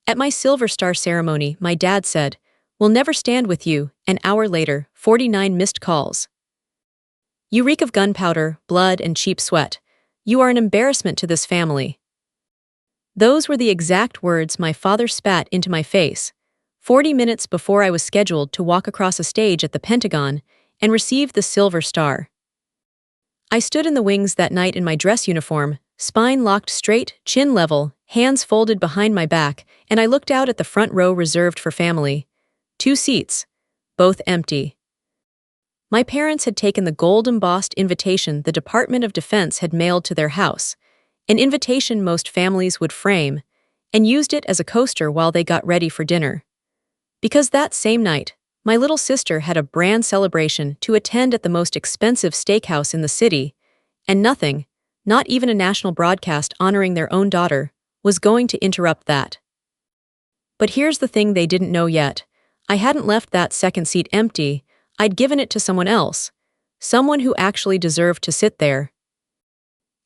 At my Silver Star ceremony, my dad said, "We'll never stand with you." An hour later, 49 missed calls. "You reek of gunpowder, blood, and cheap sweat. You are an embarrassment to this family." Those were the exact words my father spat into my face, 40 minutes before I was scheduled to walk across a stage at the Pentagon and receive the Silver Star. I stood in the wings that night in my dress uniform, spine locked straight, chin level, hands folded behind my back, and I looked out at the front row reserved for family. 2 seats, both empty. My parents had taken the gold-embossed invitation the Department of Defense had mailed to their house, an invitation most families would frame, and used it as a coaster while they got ready for dinner. Because that same night, my little sister had a brand celebration to attend at the most expensive steakhouse in the city, and nothing, not even a national broadcast honoring their own daughter, was going to interrupt that. But here's the thing they didn't know yet. I hadn't left that second seat empty. I'd given it to someone else, someone who actually deserved to sit there.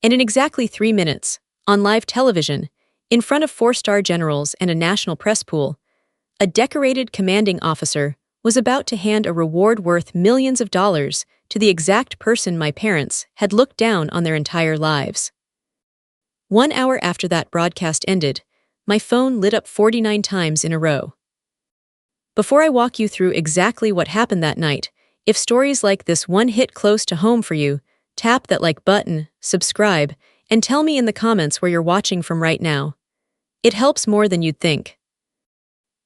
And in exactly 3 minutes, on live television, in front of 4-star generals and a national press pool, a decorated commanding officer was about to hand a reward worth millions of dollars to the exact person my parents had looked down on their entire lives. 1 hour after that broadcast ended, my phone lit up 49 times in a row. Before I walk you through exactly what happened that night, if stories like this one hit close to home for you, tap that like button, subscribe, and tell me in the comments where you're watching from right now. It helps more than you'd think.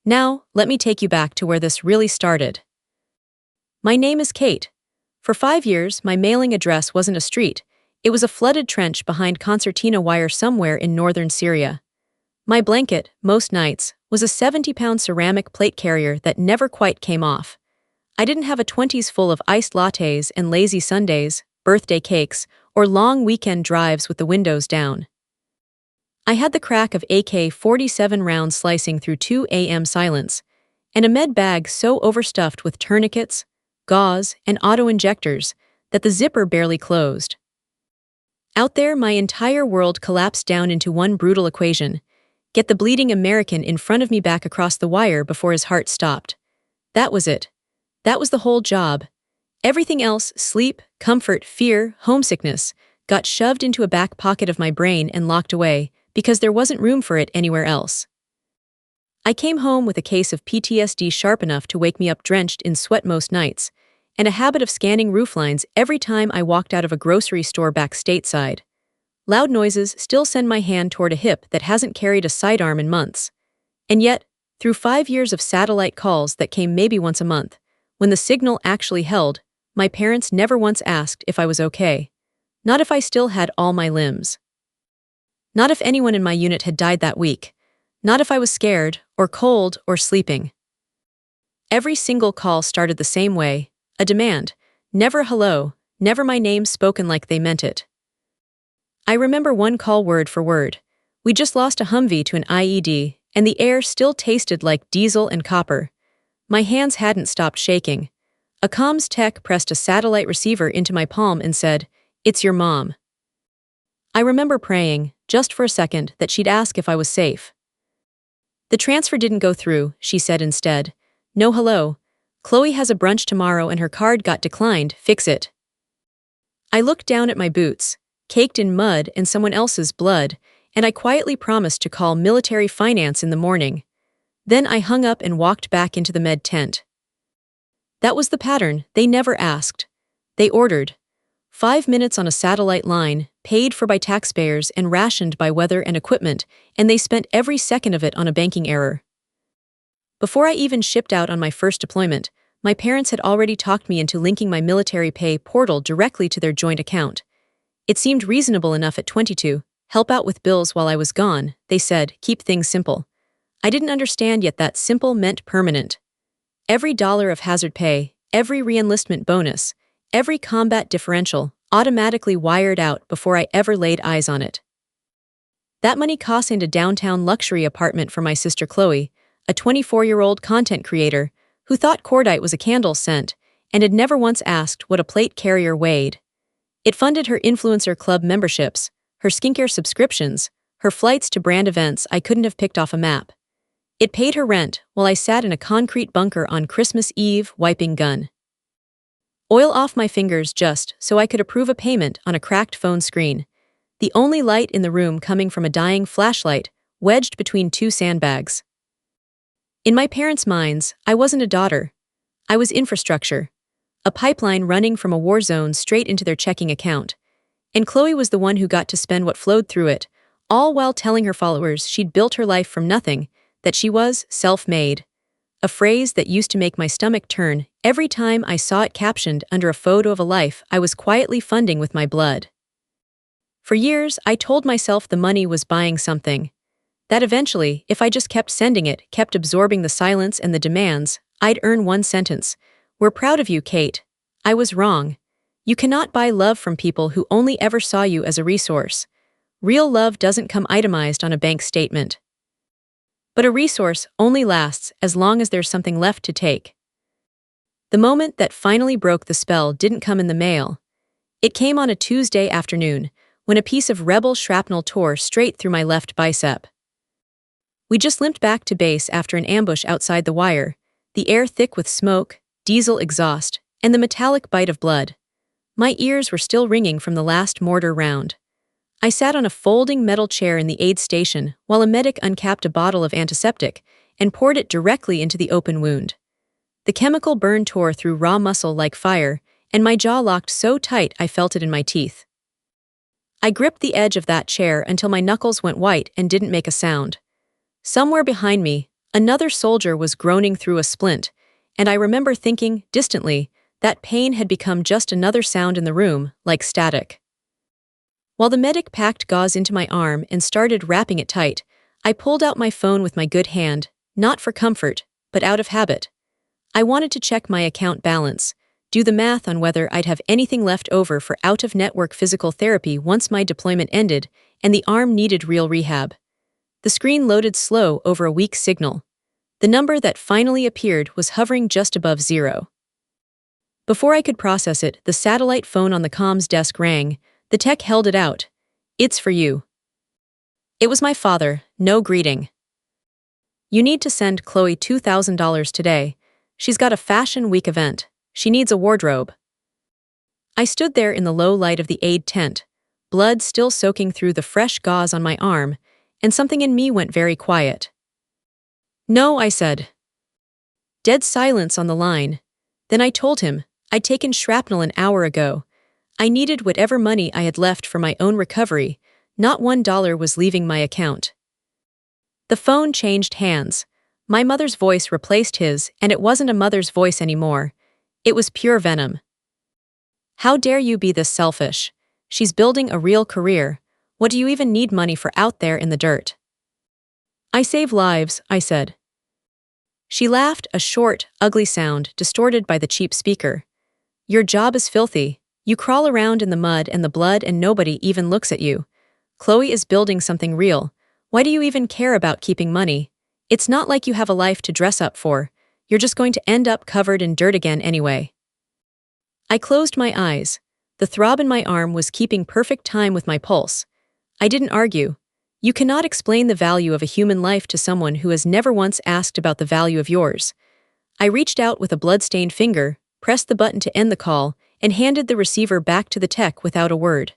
Now, let me take you back to where this really started. My name is Kate. For 5 years, my mailing address wasn't a street. It was a flooded trench behind concertina wire somewhere in northern Syria. My blanket, most nights, was a 70-pound ceramic plate carrier that never quite came off. I didn't have a 20s full of iced lattes and lazy Sundays, birthday cakes, or long weekend drives with the windows down. I had the crack of AK-47 rounds slicing through 2 a.m. silence, and a med bag so overstuffed with tourniquets, gauze, and auto-injectors that the zipper barely closed. Out there, my entire world collapsed down into one brutal equation: get the bleeding American in front of me back across the wire before his heart stopped. That was it. That was the whole job. Everything else, sleep, comfort, fear, homesickness, got shoved into a back pocket of my brain and locked away, because there wasn't room for it anywhere else. I came home with a case of PTSD sharp enough to wake me up drenched in sweat most nights, and a habit of scanning rooflines every time I walked out of a grocery store back stateside. Loud noises still send my hand toward a hip that hasn't carried a sidearm in months. And yet, through 5 years of satellite calls that came maybe once a month, when the signal actually held, my parents never once asked if I was okay. Not if I still had all my limbs. Not if anyone in my unit had died that week. Not if I was scared, or cold, or sleeping. Every single call started the same way, a demand. Never hello, never my name spoken like they meant it. I remember one call word for word. We just lost a Humvee to an IED, and the air still tasted like diesel and copper. My hands hadn't stopped shaking. A comms tech pressed a satellite receiver into my palm and said, "It's your mom." I remember praying, just for a second, that she'd ask if I was safe. "The transfer didn't go through," she said instead. "No hello. Chloe has a brunch tomorrow and her card got declined, fix it." I looked down at my boots, caked in mud and someone else's blood, and I quietly promised to call military finance in the morning. Then I hung up and walked back into the med tent. That was the pattern. They never asked. They ordered. 5 minutes on a satellite line, paid for by taxpayers and rationed by weather and equipment, and they spent every second of it on a banking error. Before I even shipped out on my first deployment, my parents had already talked me into linking my military pay portal directly to their joint account. It seemed reasonable enough at 22. Help out with bills while I was gone, they said, keep things simple. I didn't understand yet that simple meant permanent. Every dollar of hazard pay, every reenlistment bonus, every combat differential, automatically wired out before I ever laid eyes on it. That money cost in a downtown luxury apartment for my sister Chloe, a 24-year-old content creator who thought cordite was a candle scent and had never once asked what a plate carrier weighed. It funded her influencer club memberships, her skincare subscriptions, her flights to brand events I couldn't have picked off a map. It paid her rent while I sat in a concrete bunker on Christmas Eve wiping gun oil off my fingers just so I could approve a payment on a cracked phone screen, the only light in the room coming from a dying flashlight wedged between two sandbags. In my parents' minds, I wasn't a daughter. I was infrastructure, a pipeline running from a war zone straight into their checking account. And Chloe was the one who got to spend what flowed through it, all while telling her followers she'd built her life from nothing, that she was self-made. A phrase that used to make my stomach turn every time I saw it captioned under a photo of a life I was quietly funding with my blood. For years, I told myself the money was buying something. That eventually, if I just kept sending it, kept absorbing the silence and the demands, I'd earn one sentence. "We're proud of you, Kate." I was wrong. You cannot buy love from people who only ever saw you as a resource. Real love doesn't come itemized on a bank statement. But a resource only lasts as long as there's something left to take. The moment that finally broke the spell didn't come in the mail. It came on a Tuesday afternoon, when a piece of rebel shrapnel tore straight through my left bicep. We just limped back to base after an ambush outside the wire, the air thick with smoke, diesel exhaust, and the metallic bite of blood. My ears were still ringing from the last mortar round. I sat on a folding metal chair in the aid station while a medic uncapped a bottle of antiseptic and poured it directly into the open wound. The chemical burn tore through raw muscle like fire, and my jaw locked so tight I felt it in my teeth. I gripped the edge of that chair until my knuckles went white and didn't make a sound. Somewhere behind me, another soldier was groaning through a splint, and I remember thinking, distantly, that pain had become just another sound in the room, like static. While the medic packed gauze into my arm and started wrapping it tight, I pulled out my phone with my good hand, not for comfort, but out of habit. I wanted to check my account balance, do the math on whether I'd have anything left over for out-of-network physical therapy once my deployment ended and the arm needed real rehab. The screen loaded slow over a weak signal. The number that finally appeared was hovering just above 0. Before I could process it, the satellite phone on the comms desk rang. The tech held it out. "It's for you." It was my father, no greeting. "You need to send Chloe $2,000 today. She's got a Fashion Week event. She needs a wardrobe." I stood there in the low light of the aid tent, blood still soaking through the fresh gauze on my arm, and something in me went very quiet. "No," I said. Dead silence on the line. Then I told him I'd taken shrapnel an hour ago. I needed whatever money I had left for my own recovery. Not $1 was leaving my account. The phone changed hands. My mother's voice replaced his, and it wasn't a mother's voice anymore. It was pure venom. "How dare you be this selfish? She's building a real career. What do you even need money for out there in the dirt?" "I save lives," I said. She laughed, a short, ugly sound distorted by the cheap speaker. "Your job is filthy. You crawl around in the mud and the blood and nobody even looks at you. Chloe is building something real. Why do you even care about keeping money? It's not like you have a life to dress up for. You're just going to end up covered in dirt again anyway." I closed my eyes. The throb in my arm was keeping perfect time with my pulse. I didn't argue. You cannot explain the value of a human life to someone who has never once asked about the value of yours. I reached out with a blood-stained finger, pressed the button to end the call, and handed the receiver back to the tech without a word.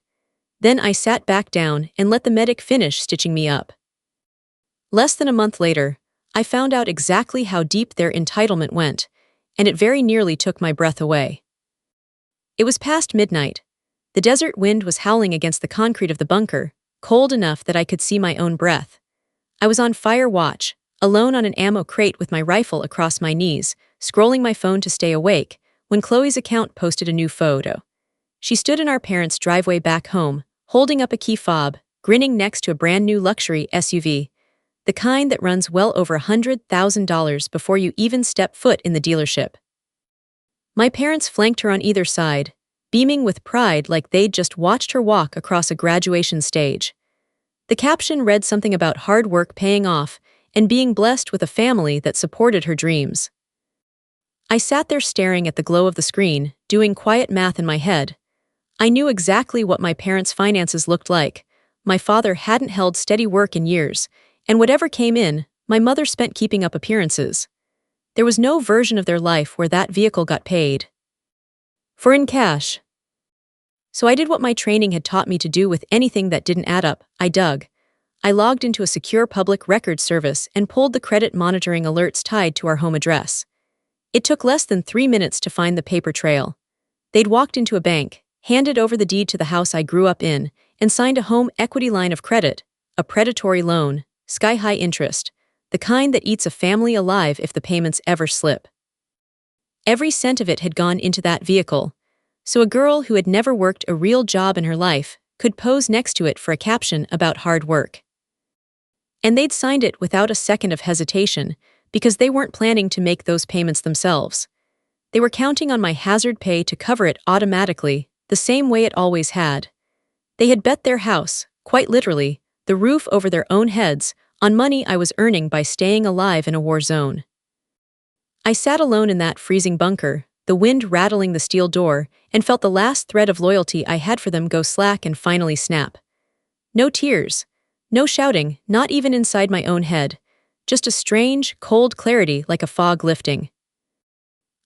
Then I sat back down and let the medic finish stitching me up. Less than a month later, I found out exactly how deep their entitlement went, and it very nearly took my breath away. It was past midnight. The desert wind was howling against the concrete of the bunker, cold enough that I could see my own breath. I was on fire watch, alone on an ammo crate with my rifle across my knees, scrolling my phone to stay awake, when Chloe's account posted a new photo. She stood in our parents' driveway back home, holding up a key fob, grinning next to a brand new luxury SUV, the kind that runs well over $100,000 before you even step foot in the dealership. My parents flanked her on either side, beaming with pride like they'd just watched her walk across a graduation stage. The caption read something about hard work paying off and being blessed with a family that supported her dreams. I sat there staring at the glow of the screen, doing quiet math in my head. I knew exactly what my parents' finances looked like. My father hadn't held steady work in years, and whatever came in, my mother spent keeping up appearances. There was no version of their life where that vehicle got paid for in cash. So I did what my training had taught me to do with anything that didn't add up. I dug. I logged into a secure public records service and pulled the credit monitoring alerts tied to our home address. It took less than 3 minutes to find the paper trail. They'd walked into a bank, handed over the deed to the house I grew up in, and signed a home equity line of credit, a predatory loan, sky-high interest, the kind that eats a family alive if the payments ever slip. Every cent of it had gone into that vehicle, so a girl who had never worked a real job in her life could pose next to it for a caption about hard work. And they'd signed it without a second of hesitation, because they weren't planning to make those payments themselves. They were counting on my hazard pay to cover it automatically, the same way it always had. They had bet their house, quite literally, the roof over their own heads, on money I was earning by staying alive in a war zone. I sat alone in that freezing bunker, the wind rattling the steel door, and felt the last thread of loyalty I had for them go slack and finally snap. No tears, no shouting, not even inside my own head, just a strange, cold clarity like a fog lifting.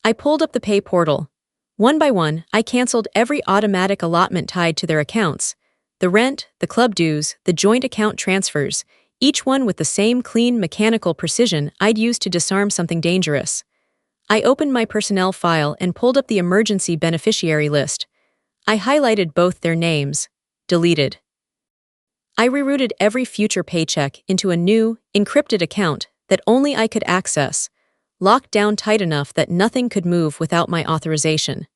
I pulled up the pay portal. One by one, I canceled every automatic allotment tied to their accounts, the rent, the club dues, the joint account transfers, each one with the same clean mechanical precision I'd used to disarm something dangerous. I opened my personnel file and pulled up the emergency beneficiary list. I highlighted both their names. Deleted. I rerouted every future paycheck into a new, encrypted account that only I could access, locked down tight enough that nothing could move without my authorization.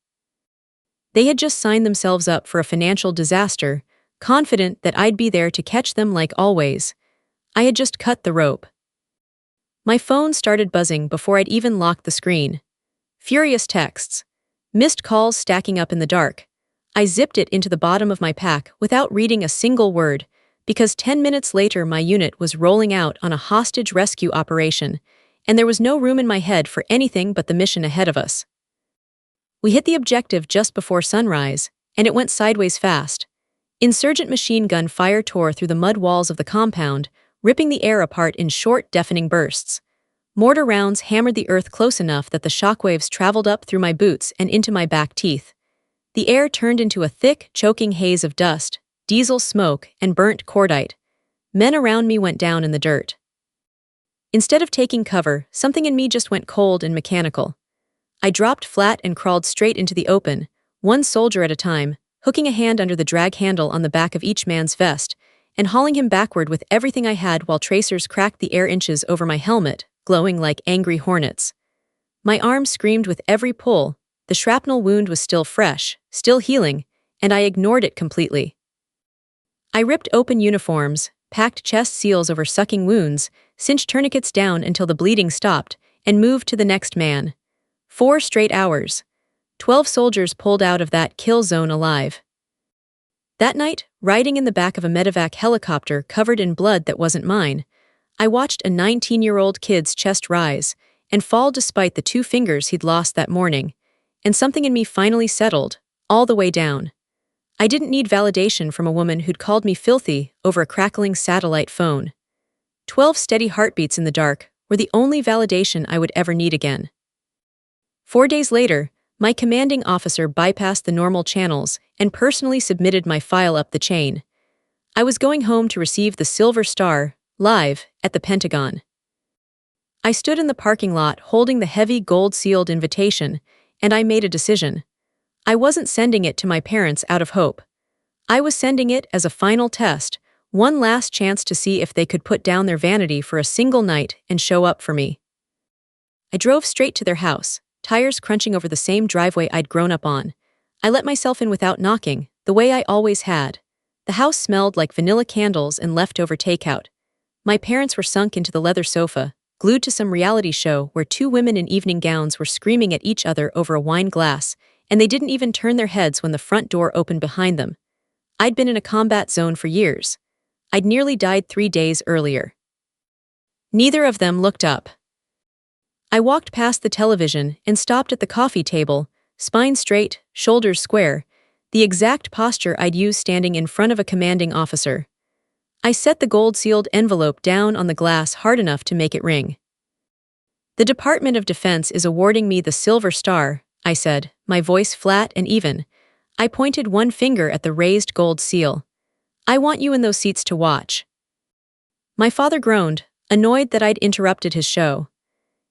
They had just signed themselves up for a financial disaster, confident that I'd be there to catch them like always. I had just cut the rope. My phone started buzzing before I'd even locked the screen. Furious texts. Missed calls stacking up in the dark. I zipped it into the bottom of my pack without reading a single word, because 10 minutes later my unit was rolling out on a hostage rescue operation, and there was no room in my head for anything but the mission ahead of us. We hit the objective just before sunrise, and it went sideways fast. Insurgent machine gun fire tore through the mud walls of the compound, ripping the air apart in short, deafening bursts. Mortar rounds hammered the earth close enough that the shockwaves traveled up through my boots and into my back teeth. The air turned into a thick, choking haze of dust, diesel smoke, and burnt cordite. Men around me went down in the dirt. Instead of taking cover, something in me just went cold and mechanical. I dropped flat and crawled straight into the open, one soldier at a time, hooking a hand under the drag handle on the back of each man's vest, and hauling him backward with everything I had while tracers cracked the air inches over my helmet, glowing like angry hornets. My arm screamed with every pull. The shrapnel wound was still fresh, still healing, and I ignored it completely. I ripped open uniforms, packed chest seals over sucking wounds, cinched tourniquets down until the bleeding stopped, and moved to the next man. 4 straight hours. 12 soldiers pulled out of that kill zone alive. That night, riding in the back of a medevac helicopter covered in blood that wasn't mine, I watched a 19-year-old kid's chest rise and fall despite the 2 fingers he'd lost that morning, and something in me finally settled, all the way down. I didn't need validation from a woman who'd called me filthy over a crackling satellite phone. 12 steady heartbeats in the dark were the only validation I would ever need again. 4 days later, my commanding officer bypassed the normal channels and personally submitted my file up the chain. I was going home to receive the Silver Star, live, at the Pentagon. I stood in the parking lot holding the heavy gold-sealed invitation, and I made a decision. I wasn't sending it to my parents out of hope. I was sending it as a final test, one last chance to see if they could put down their vanity for a single night and show up for me. I drove straight to their house, tires crunching over the same driveway I'd grown up on. I let myself in without knocking, the way I always had. The house smelled like vanilla candles and leftover takeout. My parents were sunk into the leather sofa, glued to some reality show where 2 women in evening gowns were screaming at each other over a wine glass, and they didn't even turn their heads when the front door opened behind them. I'd been in a combat zone for years. I'd nearly died 3 days earlier. Neither of them looked up. I walked past the television and stopped at the coffee table, spine straight, shoulders square, the exact posture I'd use standing in front of a commanding officer. I set the gold-sealed envelope down on the glass hard enough to make it ring. "The Department of Defense is awarding me the Silver Star," I said, my voice flat and even. I pointed one finger at the raised gold seal. "I want you in those seats to watch." My father groaned, annoyed that I'd interrupted his show.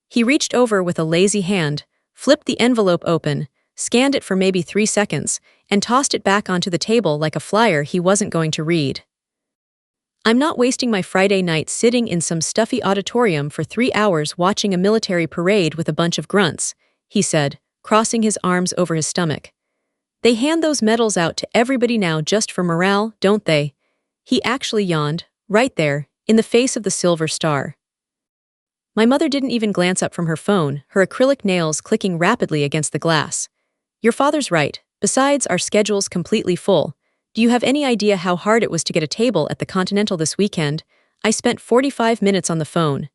He reached over with a lazy hand, flipped the envelope open, scanned it for maybe 3 seconds, and tossed it back onto the table like a flyer he wasn't going to read. "I'm not wasting my Friday night sitting in some stuffy auditorium for 3 hours watching a military parade with a bunch of grunts," he said, crossing his arms over his stomach. "They hand those medals out to everybody now just for morale, don't they?" He actually yawned, right there, in the face of the Silver Star. My mother didn't even glance up from her phone, her acrylic nails clicking rapidly against the glass. "Your father's right. Besides, our schedule's completely full. Do you have any idea how hard it was to get a table at the Continental this weekend? I spent 45 minutes on the phone."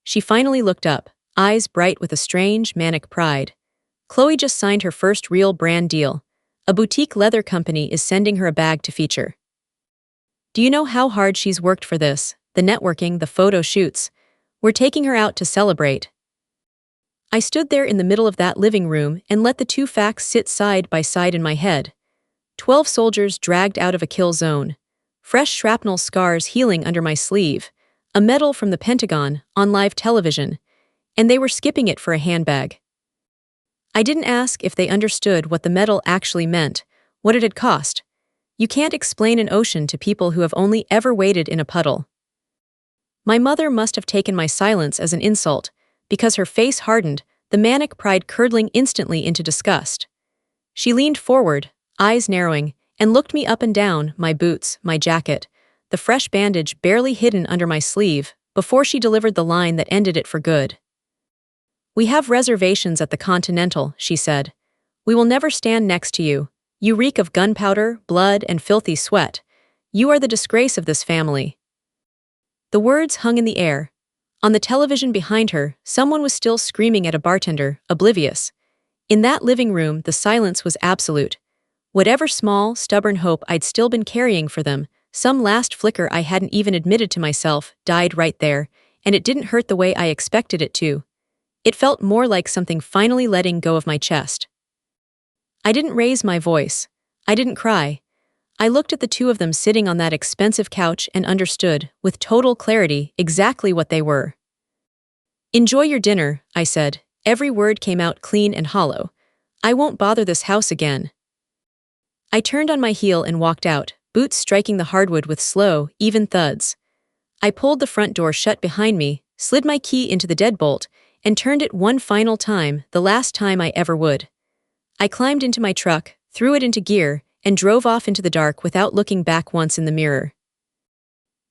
She finally looked up, eyes bright with a strange, manic pride. "Chloe just signed her first real brand deal. A boutique leather company is sending her a bag to feature. Do you know how hard she's worked for this? The networking, the photo shoots. We're taking her out to celebrate." I stood there in the middle of that living room and let the two facts sit side by side in my head. 12 soldiers dragged out of a kill zone. Fresh shrapnel scars healing under my sleeve. A medal from the Pentagon, on live television. And they were skipping it for a handbag. I didn't ask if they understood what the medal actually meant, what it had cost. You can't explain an ocean to people who have only ever waded in a puddle. My mother must have taken my silence as an insult, because her face hardened, the manic pride curdling instantly into disgust. She leaned forward, eyes narrowing, and looked me up and down, my boots, my jacket, the fresh bandage barely hidden under my sleeve, before she delivered the line that ended it for good. "We have reservations at the Continental," she said. "We will never stand next to you. You reek of gunpowder, blood, and filthy sweat. You are the disgrace of this family." The words hung in the air. On the television behind her, someone was still screaming at a bartender, oblivious. In that living room, the silence was absolute. Whatever small, stubborn hope I'd still been carrying for them, some last flicker I hadn't even admitted to myself, died right there, and it didn't hurt the way I expected it to. It felt more like something finally letting go of my chest. I didn't raise my voice. I didn't cry. I looked at the two of them sitting on that expensive couch and understood, with total clarity, exactly what they were. "Enjoy your dinner," I said. Every word came out clean and hollow. "I won't bother this house again." I turned on my heel and walked out, boots striking the hardwood with slow, even thuds. I pulled the front door shut behind me, slid my key into the deadbolt, and turned it one final time, the last time I ever would. I climbed into my truck, threw it into gear, and drove off into the dark without looking back once in the mirror.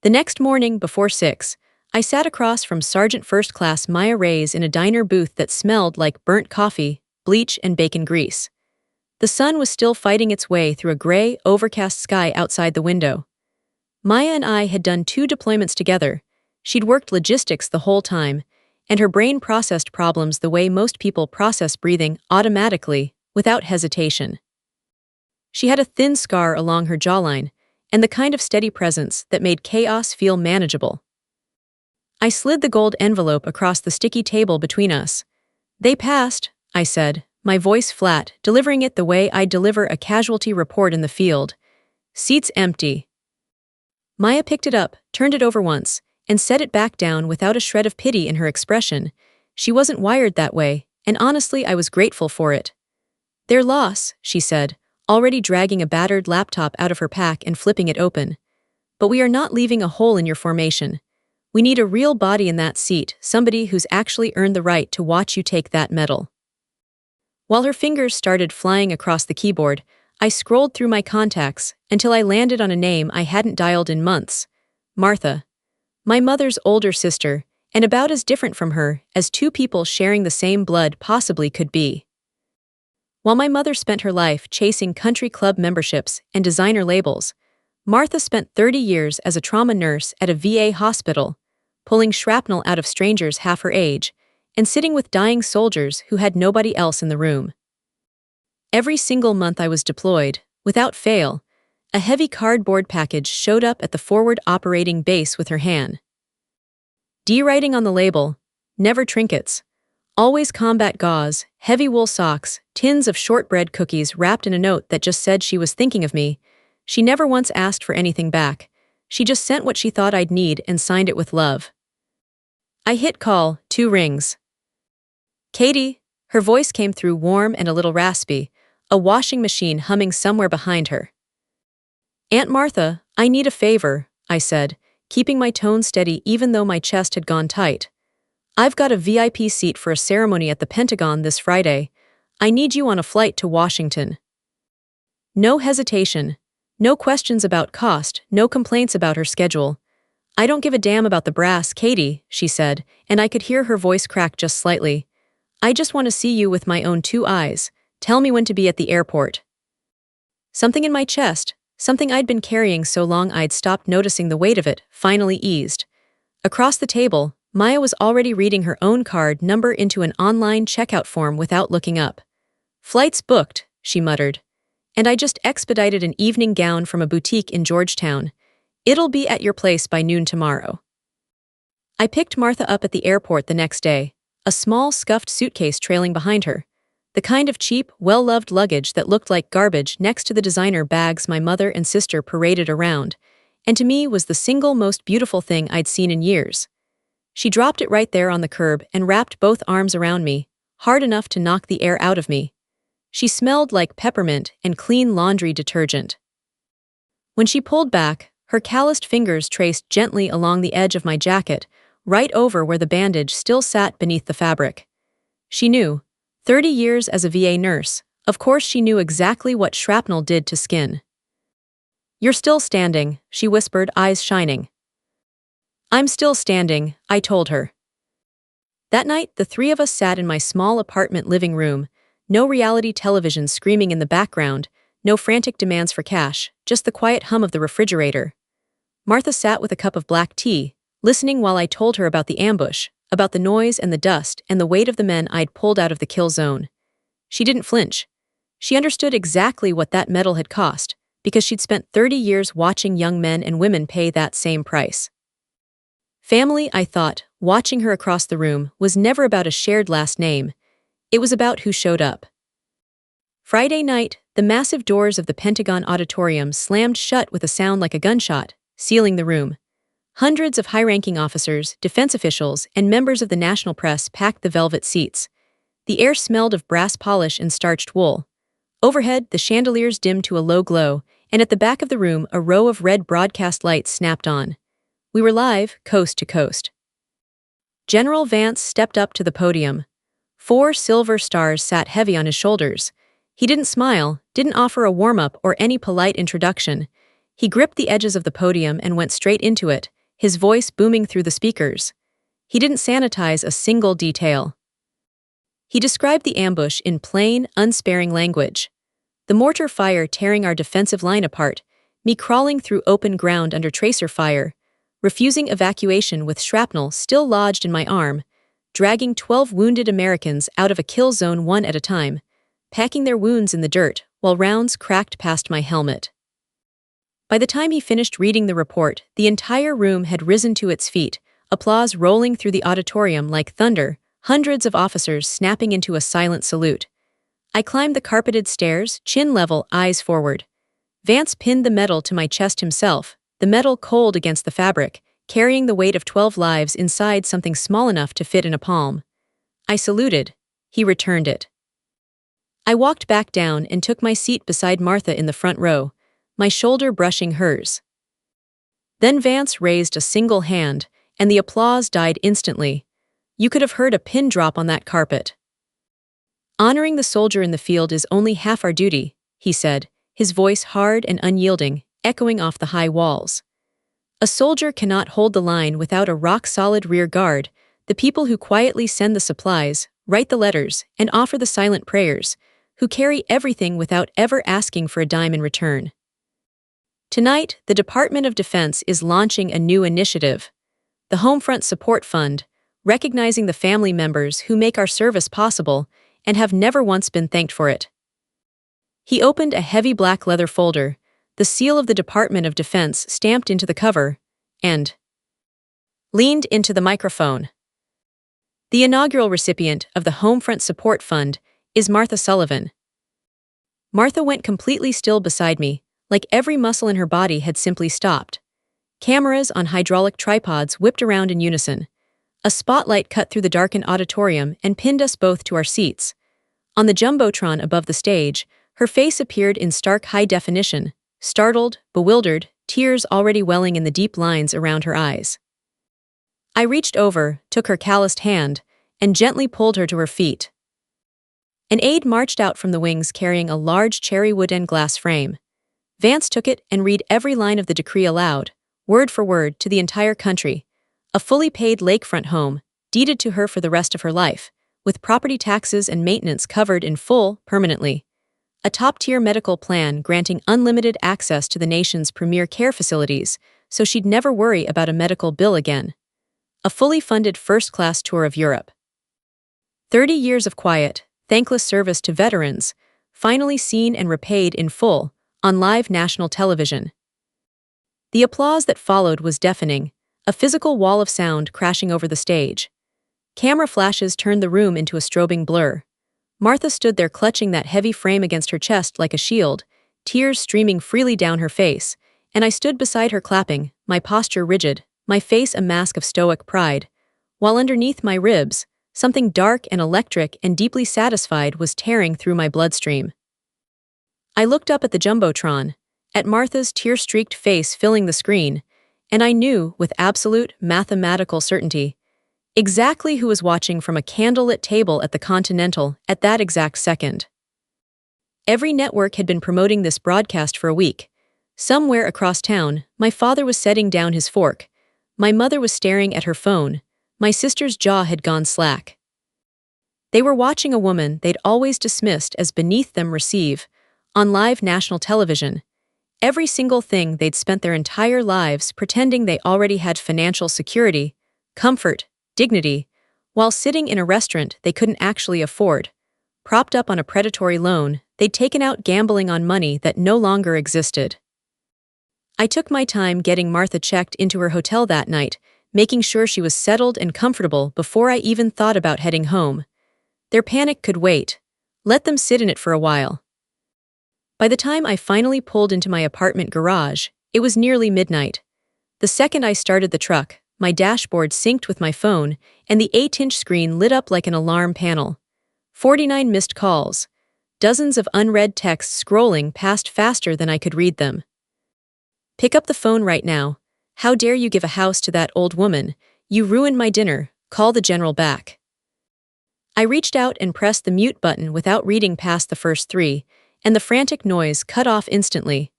The next morning, before 6, I sat across from Sergeant First Class Maya Reyes in a diner booth that smelled like burnt coffee, bleach, and bacon grease. The sun was still fighting its way through a gray, overcast sky outside the window. Maya and I had done 2 deployments together. She'd worked logistics the whole time, and her brain processed problems the way most people process breathing, automatically, without hesitation. She had a thin scar along her jawline, and the kind of steady presence that made chaos feel manageable. I slid the gold envelope across the sticky table between us. "They passed," I said, my voice flat, delivering it the way I'd deliver a casualty report in the field. "Seats empty." Maya picked it up, turned it over once, and set it back down without a shred of pity in her expression. She wasn't wired that way, and honestly I was grateful for it. "Their loss," she said, already dragging a battered laptop out of her pack and flipping it open. "But we are not leaving a hole in your formation. We need a real body in that seat, somebody who's actually earned the right to watch you take that medal." While her fingers started flying across the keyboard, I scrolled through my contacts until I landed on a name I hadn't dialed in months. Martha. My mother's older sister, and about as different from her as 2 people sharing the same blood possibly could be. While my mother spent her life chasing country club memberships and designer labels, Martha spent 30 years as a trauma nurse at a VA hospital, pulling shrapnel out of strangers half her age, and sitting with dying soldiers who had nobody else in the room. Every single month I was deployed, without fail, A heavy cardboard package showed up at the forward operating base with her hand. D writing on the label, never trinkets. Always combat gauze, heavy wool socks, tins of shortbread cookies wrapped in a note that just said she was thinking of me. She never once asked for anything back. She just sent what she thought I'd need and signed it with love. I hit call, 2 rings. Katie, her voice came through warm and a little raspy, a washing machine humming somewhere behind her. Aunt Martha, I need a favor, I said, keeping my tone steady even though my chest had gone tight. I've got a VIP seat for a ceremony at the Pentagon this Friday. I need you on a flight to Washington. No hesitation. No questions about cost, no complaints about her schedule. I don't give a damn about the brass, Katie, she said, and I could hear her voice crack just slightly. I just want to see you with my own 2 eyes. Tell me when to be at the airport. Something in my chest, something I'd been carrying so long I'd stopped noticing the weight of it, finally eased. Across the table, Maya was already reading her own card number into an online checkout form without looking up. Flights booked, she muttered. And I just expedited an evening gown from a boutique in Georgetown. It'll be at your place by noon tomorrow. I picked Martha up at the airport the next day, a small scuffed suitcase trailing behind her. The kind of cheap, well-loved luggage that looked like garbage next to the designer bags my mother and sister paraded around, and to me was the single most beautiful thing I'd seen in years. She dropped it right there on the curb and wrapped both arms around me, hard enough to knock the air out of me. She smelled like peppermint and clean laundry detergent. When she pulled back, her calloused fingers traced gently along the edge of my jacket, right over where the bandage still sat beneath the fabric. She knew. 30 years as a VA nurse, of course she knew exactly what shrapnel did to skin. You're still standing, she whispered, eyes shining. I'm still standing, I told her. That night, the 3 of us sat in my small apartment living room, no reality television screaming in the background, no frantic demands for cash, just the quiet hum of the refrigerator. Martha sat with a cup of black tea, listening while I told her about the ambush, about the noise and the dust and the weight of the men I'd pulled out of the kill zone. She didn't flinch. She understood exactly what that medal had cost, because she'd spent 30 years watching young men and women pay that same price. Family, I thought, watching her across the room, was never about a shared last name. It was about who showed up. Friday night, the massive doors of the Pentagon auditorium slammed shut with a sound like a gunshot, sealing the room. Hundreds of high-ranking officers, defense officials, and members of the national press packed the velvet seats. The air smelled of brass polish and starched wool. Overhead, the chandeliers dimmed to a low glow, and at the back of the room, a row of red broadcast lights snapped on. We were live, coast to coast. General Vance stepped up to the podium. 4 silver stars sat heavy on his shoulders. He didn't smile, didn't offer a warm-up or any polite introduction. He gripped the edges of the podium and went straight into it, his voice booming through the speakers. He didn't sanitize a single detail. He described the ambush in plain, unsparing language. The mortar fire tearing our defensive line apart, me crawling through open ground under tracer fire, refusing evacuation with shrapnel still lodged in my arm, dragging 12 wounded Americans out of a kill zone one at a time, packing their wounds in the dirt while rounds cracked past my helmet. By the time he finished reading the report, the entire room had risen to its feet, applause rolling through the auditorium like thunder, hundreds of officers snapping into a silent salute. I climbed the carpeted stairs, chin level, eyes forward. Vance pinned the medal to my chest himself, the metal cold against the fabric, carrying the weight of 12 lives inside something small enough to fit in a palm. I saluted. He returned it. I walked back down and took my seat beside Martha in the front row, my shoulder brushing hers. Then Vance raised a single hand, and the applause died instantly. You could have heard a pin drop on that carpet. Honoring the soldier in the field is only half our duty, he said, his voice hard and unyielding, echoing off the high walls. A soldier cannot hold the line without a rock-solid rear guard, the people who quietly send the supplies, write the letters, and offer the silent prayers, who carry everything without ever asking for a dime in return. Tonight, the Department of Defense is launching a new initiative, the Homefront Support Fund, recognizing the family members who make our service possible and have never once been thanked for it. He opened a heavy black leather folder, the seal of the Department of Defense stamped into the cover, and leaned into the microphone. The inaugural recipient of the Homefront Support Fund is Martha Sullivan. Martha went completely still beside me, like every muscle in her body had simply stopped. Cameras on hydraulic tripods whipped around in unison. A spotlight cut through the darkened auditorium and pinned us both to our seats. On the jumbotron above the stage, her face appeared in stark high definition, startled, bewildered, tears already welling in the deep lines around her eyes. I reached over, took her calloused hand, and gently pulled her to her feet. An aide marched out from the wings carrying a large cherry wood and glass frame. Vance took it and read every line of the decree aloud, word for word, to the entire country. A fully paid lakefront home, deeded to her for the rest of her life, with property taxes and maintenance covered in full, permanently. A top-tier medical plan granting unlimited access to the nation's premier care facilities, so she'd never worry about a medical bill again. A fully funded first-class tour of Europe. 30 years of quiet, thankless service to veterans, finally seen and repaid in full, on live national television. The applause that followed was deafening, a physical wall of sound crashing over the stage. Camera flashes turned the room into a strobing blur. Martha stood there clutching that heavy frame against her chest like a shield, tears streaming freely down her face, and I stood beside her clapping, my posture rigid, my face a mask of stoic pride, while underneath my ribs, something dark and electric and deeply satisfied was tearing through my bloodstream. I looked up at the jumbotron, at Martha's tear-streaked face filling the screen, and I knew, with absolute mathematical certainty, exactly who was watching from a candlelit table at the Continental at that exact second. Every network had been promoting this broadcast for a week. Somewhere across town, my father was setting down his fork. My mother was staring at her phone. My sister's jaw had gone slack. They were watching a woman they'd always dismissed as beneath them receive, on live national television, every single thing they'd spent their entire lives pretending they already had: financial security, comfort, dignity, while sitting in a restaurant they couldn't actually afford, propped up on a predatory loan they'd taken out gambling on money that no longer existed. I took my time getting Martha checked into her hotel that night, making sure she was settled and comfortable before I even thought about heading home. Their panic could wait. Let them sit in it for a while. By the time I finally pulled into my apartment garage, it was nearly midnight. The second I started the truck, my dashboard synced with my phone, and the 8-inch screen lit up like an alarm panel. 49 missed calls. Dozens of unread texts scrolling past faster than I could read them. Pick up the phone right now. How dare you give a house to that old woman? You ruined my dinner. Call the general back. I reached out and pressed the mute button without reading past the first 3, and the frantic noise cut off instantly.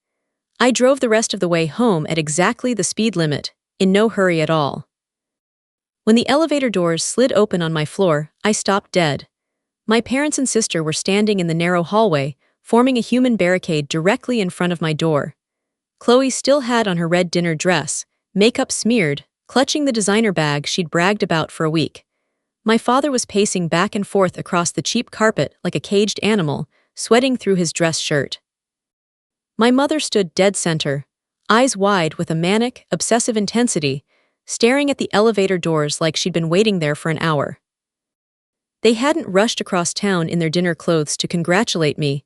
I drove the rest of the way home at exactly the speed limit, in no hurry at all. When the elevator doors slid open on my floor, I stopped dead. My parents and sister were standing in the narrow hallway, forming a human barricade directly in front of my door. Chloe still had on her red dinner dress, makeup smeared, clutching the designer bag she'd bragged about for a week. My father was pacing back and forth across the cheap carpet like a caged animal, sweating through his dress shirt. My mother stood dead center, eyes wide with a manic, obsessive intensity, staring at the elevator doors like she'd been waiting there for an hour. They hadn't rushed across town in their dinner clothes to congratulate me.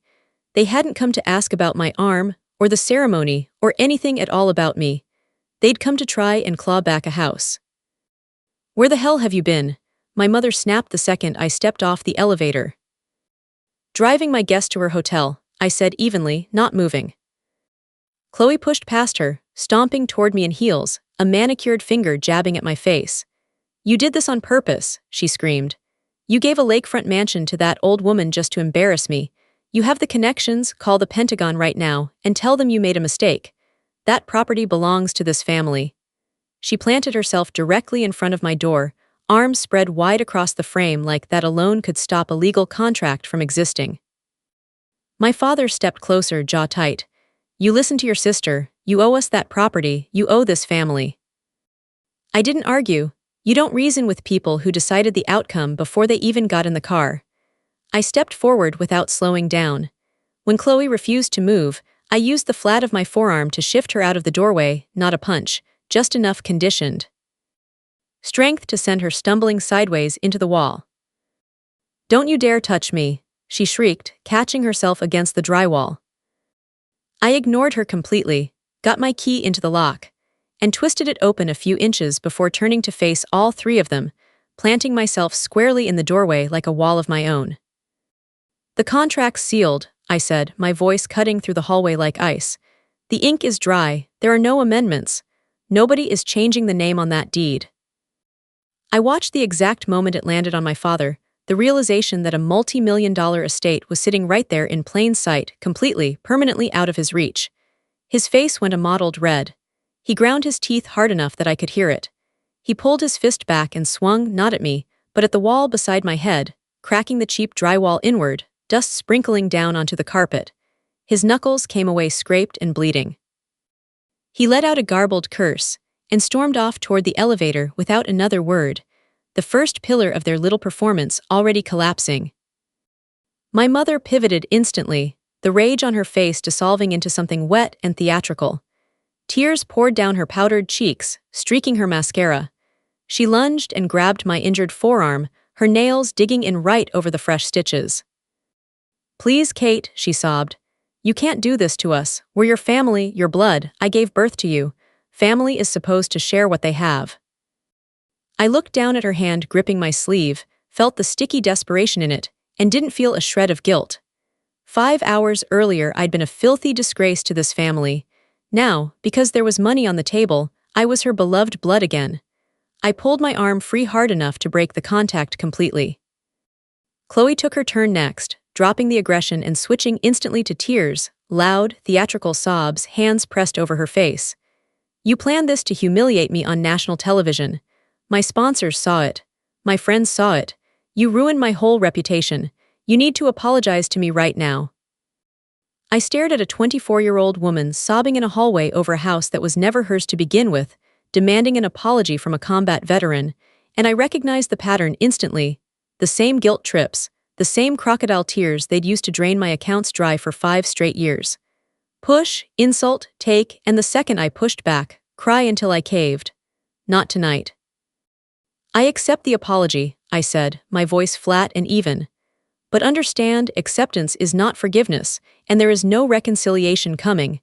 They hadn't come to ask about my arm, or the ceremony, or anything at all about me. They'd come to try and claw back a house. "Where the hell have you been?" my mother snapped the second I stepped off the elevator. "Driving my guest to her hotel," I said evenly, not moving. Chloe pushed past her, stomping toward me in heels, a manicured finger jabbing at my face. "You did this on purpose," she screamed. "You gave a lakefront mansion to that old woman just to embarrass me. You have the connections, call the Pentagon right now, and tell them you made a mistake. That property belongs to this family." She planted herself directly in front of my door, arms spread wide across the frame like that alone could stop a legal contract from existing. My father stepped closer, jaw tight. "You listen to your sister. You owe us that property. You owe this family." I didn't argue. You don't reason with people who decided the outcome before they even got in the car. I stepped forward without slowing down. When Chloe refused to move, I used the flat of my forearm to shift her out of the doorway, not a punch, just enough conditioned strength to send her stumbling sideways into the wall. "Don't you dare touch me," she shrieked, catching herself against the drywall. I ignored her completely, got my key into the lock, and twisted it open a few inches before turning to face all three of them, planting myself squarely in the doorway like a wall of my own. "The contract's sealed," I said, my voice cutting through the hallway like ice. "The ink is dry, there are no amendments. Nobody is changing the name on that deed." I watched the exact moment it landed on my father, the realization that a multi-million-dollar estate was sitting right there in plain sight, completely, permanently out of his reach. His face went a mottled red. He ground his teeth hard enough that I could hear it. He pulled his fist back and swung, not at me, but at the wall beside my head, cracking the cheap drywall inward, dust sprinkling down onto the carpet. His knuckles came away scraped and bleeding. He let out a garbled curse and stormed off toward the elevator without another word, the first pillar of their little performance already collapsing. My mother pivoted instantly, the rage on her face dissolving into something wet and theatrical. Tears poured down her powdered cheeks, streaking her mascara. She lunged and grabbed my injured forearm, her nails digging in right over the fresh stitches. "Please, Kate," she sobbed. "You can't do this to us. We're your family, your blood. I gave birth to you. Family is supposed to share what they have." I looked down at her hand gripping my sleeve, felt the sticky desperation in it, and didn't feel a shred of guilt. 5 hours earlier I'd been a filthy disgrace to this family. Now, because there was money on the table, I was her beloved blood again. I pulled my arm free hard enough to break the contact completely. Chloe took her turn next, dropping the aggression and switching instantly to tears, loud, theatrical sobs, hands pressed over her face. "You planned this to humiliate me on national television. My sponsors saw it. My friends saw it. You ruined my whole reputation. You need to apologize to me right now." I stared at a 24-year-old woman sobbing in a hallway over a house that was never hers to begin with, demanding an apology from a combat veteran, and I recognized the pattern instantly. The same guilt trips, the same crocodile tears they'd used to drain my accounts dry for 5 straight years. Push, insult, take, and the second I pushed back, cry until I caved. "Not tonight." "I accept the apology," I said, my voice flat and even. "But understand, acceptance is not forgiveness, and there is no reconciliation coming.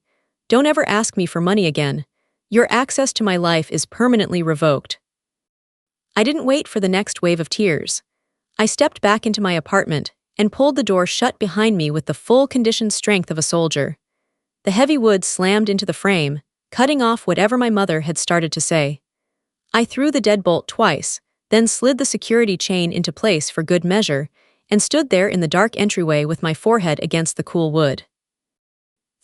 Don't ever ask me for money again. Your access to my life is permanently revoked." I didn't wait for the next wave of tears. I stepped back into my apartment and pulled the door shut behind me with the full conditioned strength of a soldier. The heavy wood slammed into the frame, cutting off whatever my mother had started to say. I threw the deadbolt twice, then slid the security chain into place for good measure, and stood there in the dark entryway with my forehead against the cool wood.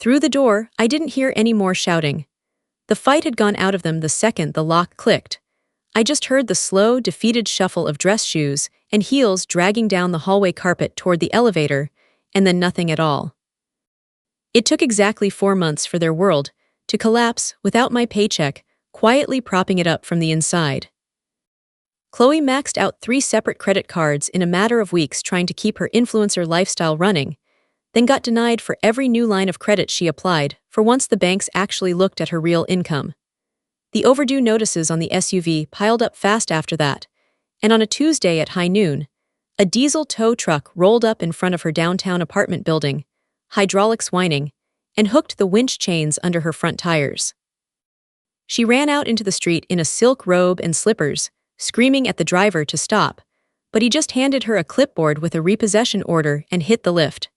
Through the door, I didn't hear any more shouting. The fight had gone out of them the second the lock clicked. I just heard the slow, defeated shuffle of dress shoes and heels dragging down the hallway carpet toward the elevator, and then nothing at all. It took exactly 4 months for their world to collapse without my paycheck quietly propping it up from the inside. Chloe maxed out 3 separate credit cards in a matter of weeks trying to keep her influencer lifestyle running, then got denied for every new line of credit she applied for once the banks actually looked at her real income. The overdue notices on the SUV piled up fast after that, and on a Tuesday at high noon, a diesel tow truck rolled up in front of her downtown apartment building, hydraulics whining, and hooked the winch chains under her front tires. She ran out into the street in a silk robe and slippers, screaming at the driver to stop, but he just handed her a clipboard with a repossession order and hit the lift.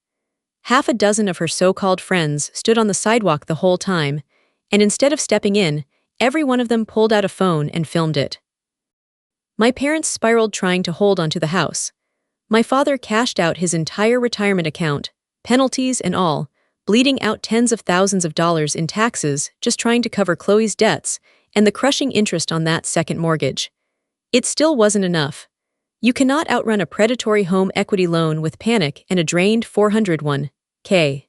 Half a dozen of her so-called friends stood on the sidewalk the whole time, and instead of stepping in, every one of them pulled out a phone and filmed it. My parents spiraled trying to hold onto the house. My father cashed out his entire retirement account, penalties and all, bleeding out tens of thousands of dollars in taxes just trying to cover Chloe's debts and the crushing interest on that second mortgage. It still wasn't enough. You cannot outrun a predatory home equity loan with panic and a drained $401k.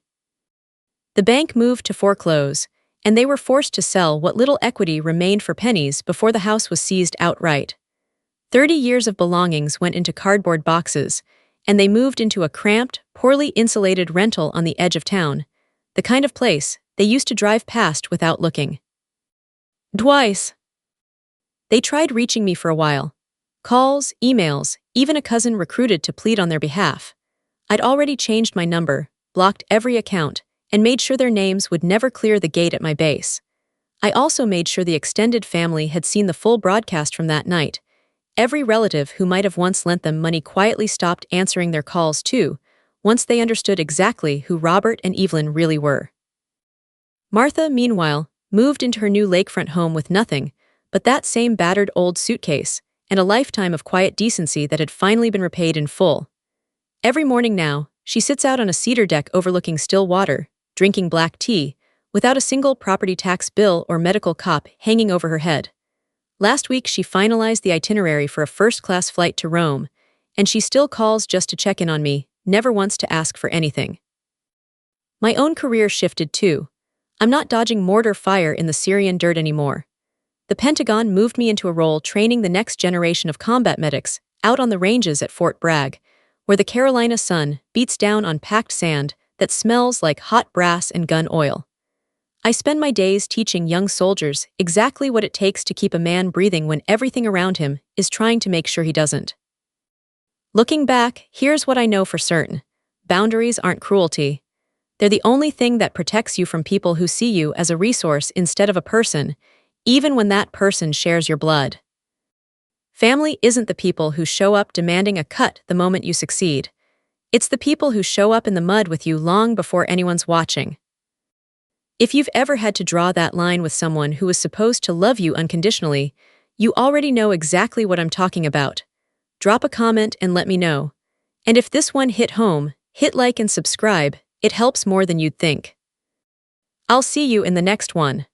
The bank moved to foreclose, and they were forced to sell what little equity remained for pennies before the house was seized outright. 30 years of belongings went into cardboard boxes, and they moved into a cramped, poorly insulated rental on the edge of town. The kind of place they used to drive past without looking. Twice. They tried reaching me for a while. Calls, emails, even a cousin recruited to plead on their behalf. I'd already changed my number, blocked every account, and made sure their names would never clear the gate at my base. I also made sure the extended family had seen the full broadcast from that night. Every relative who might have once lent them money quietly stopped answering their calls too, once they understood exactly who Robert and Evelyn really were. Martha, meanwhile, moved into her new lakefront home with nothing but that same battered old suitcase and a lifetime of quiet decency that had finally been repaid in full. Every morning now, she sits out on a cedar deck overlooking still water, drinking black tea, without a single property tax bill or medical cop hanging over her head. Last week she finalized the itinerary for a first-class flight to Rome, and she still calls just to check in on me, never once to ask for anything. My own career shifted too. I'm not dodging mortar fire in the Syrian dirt anymore. The Pentagon moved me into a role training the next generation of combat medics out on the ranges at Fort Bragg, where the Carolina sun beats down on packed sand that smells like hot brass and gun oil. I spend my days teaching young soldiers exactly what it takes to keep a man breathing when everything around him is trying to make sure he doesn't. Looking back, here's what I know for certain. Boundaries aren't cruelty. They're the only thing that protects you from people who see you as a resource instead of a person, even when that person shares your blood. Family isn't the people who show up demanding a cut the moment you succeed. It's the people who show up in the mud with you long before anyone's watching. If you've ever had to draw that line with someone who was supposed to love you unconditionally, you already know exactly what I'm talking about. Drop a comment and let me know. And if this one hit home, hit like and subscribe. It helps more than you'd think. I'll see you in the next one.